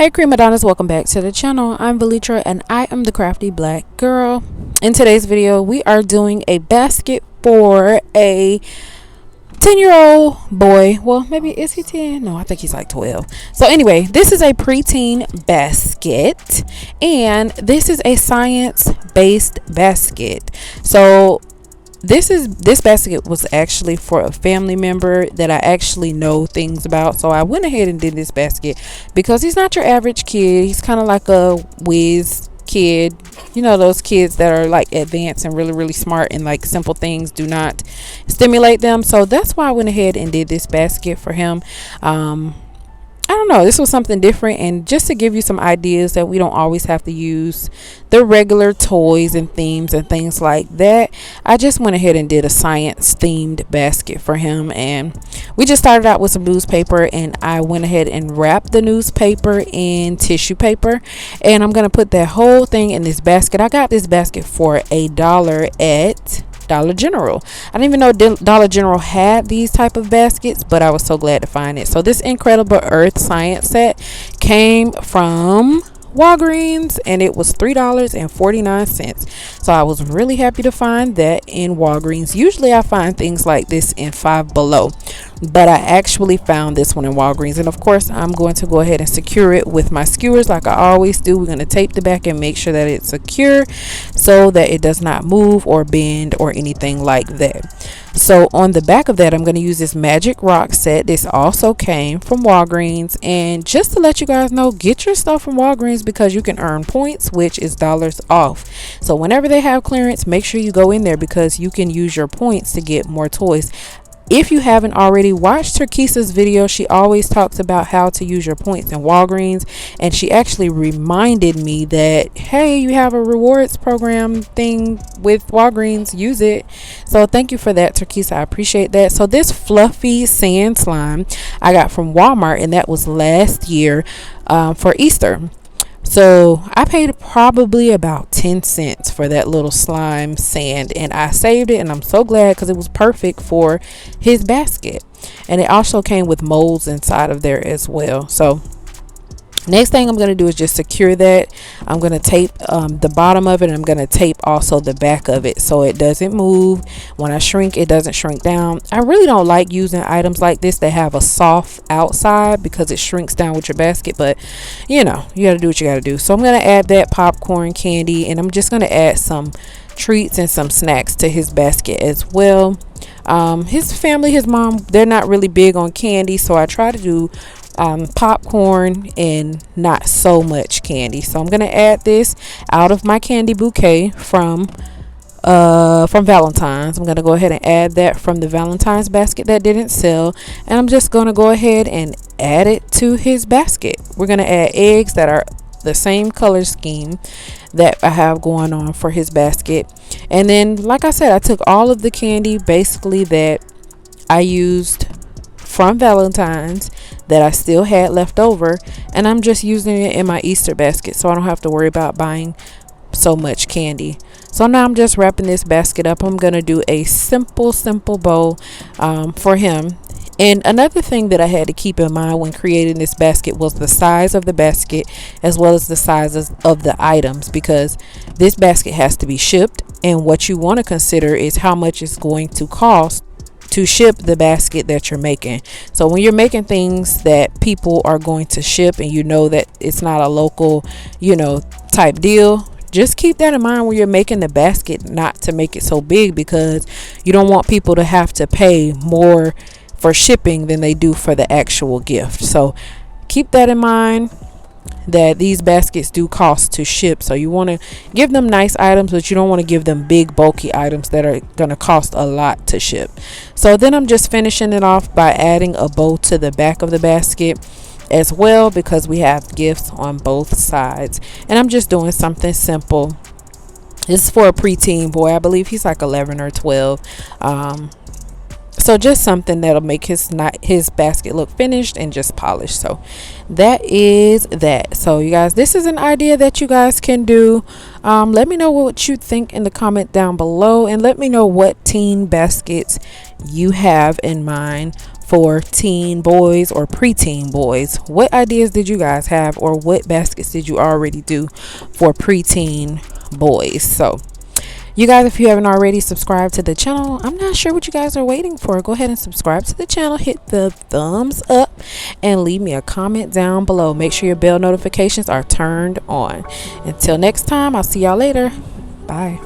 Hey Crea'Madonas, welcome back to the channel. I'm Velitra and I am the crafty black girl. In today's video, we are doing a basket for a 10-year-old boy. Well, maybe is he 10? No, I think he's like 12. So anyway, this is a preteen basket and this is a science-based basket. So this basket was actually for a family member that I actually know things about, so I went ahead and did this basket because he's not your average kid. He's kind of like a whiz kid, you know, those kids that are like advanced and really smart, and like simple things do not stimulate them. So that's why I went ahead and did this basket for him. I don't know, this was something different, and just to give you some ideas that we don't always have to use the regular toys and themes and things like that, I just went ahead and did a science themed basket for him. And we just started out with some newspaper, and I went ahead and wrapped the newspaper in tissue paper, and I'm gonna put that whole thing in this basket. I got this basket for $1 at Dollar General. I didn't even know Dollar General had these type of baskets, but I was so glad to find it. So this Incredible Earth science set came from Walgreens and it was $3.49. So I was really happy to find that in Walgreens. Usually I find things like this in Five Below, but I actually found this one in Walgreens. And of course I'm going to go ahead and secure it with my skewers like I always do. We're going to tape the back and make sure that it's secure so that it does not move or bend or anything like that. So on the back of that, I'm going to use this Magic Rock set. This also came from Walgreens, and just to let you guys know, get your stuff from Walgreens because you can earn points, which is dollars off. So whenever they have clearance, make sure you go in there because you can use your points to get more toys. If you haven't already watched Turquisa's video, she always talks about how to use your points in Walgreens, and she actually reminded me that, hey, you have a rewards program thing with Walgreens, use it. So thank you for that, Turquisa. I appreciate that. So this fluffy sand slime I got from Walmart, and that was last year for Easter. So I paid probably about 10 cents for that little slime sand, and I saved it, and I'm so glad because it was perfect for his basket. And it also came with molds inside of there as well. So next thing I'm going to do is just secure that. I'm going to tape the bottom of it, and I'm going to tape also the back of it so it doesn't move. When I shrink, it doesn't shrink down. I really don't like using items like this that have a soft outside because it shrinks down with your basket, but you know, you got to do what you got to do. So I'm going to add that popcorn candy, and I'm just going to add some treats and some snacks to his basket as well. His family, his mom, they're not really big on candy, so I try to do popcorn and not so much candy. So I'm gonna add this out of my candy bouquet from Valentine's. I'm gonna go ahead and add that from the Valentine's basket that didn't sell, and I'm just gonna go ahead and add it to his basket. We're gonna add eggs that are the same color scheme that I have going on for his basket. And then, like I said, I took all of the candy basically that I used from Valentine's that I still had left over, and I'm just using it in my Easter basket so I don't have to worry about buying so much candy. So now I'm just wrapping this basket up. I'm gonna do a simple bow for him. And another thing that I had to keep in mind when creating this basket was the size of the basket as well as the sizes of the items, because this basket has to be shipped, and what you want to consider is how much it's going to cost to ship the basket that you're making. So when you're making things that people are going to ship and you know that it's not a local, you know, type deal, just keep that in mind when you're making the basket, not to make it so big, because you don't want people to have to pay more for shipping than they do for the actual gift. So keep that in mind, that these baskets do cost to ship. So you want to give them nice items, but you don't want to give them big bulky items that are going to cost a lot to ship. So then I'm just finishing it off by adding a bow to the back of the basket as well, because we have gifts on both sides. And I'm just doing something simple. This is for a preteen boy. I believe he's like 11 or 12. So just something that'll make his basket look finished and just polished. So that is that. So you guys, this is an idea that you guys can do. Let me know what you think in the comment down below, and let me know what teen baskets you have in mind for teen boys or preteen boys. What ideas did you guys have, or what baskets did you already do for preteen boys? So you guys, if you haven't already subscribed to the channel, I'm not sure what you guys are waiting for. Go ahead and subscribe to the channel, hit the thumbs up, and leave me a comment down below. Make sure your bell notifications are turned on. Until next time, I'll see y'all later. Bye.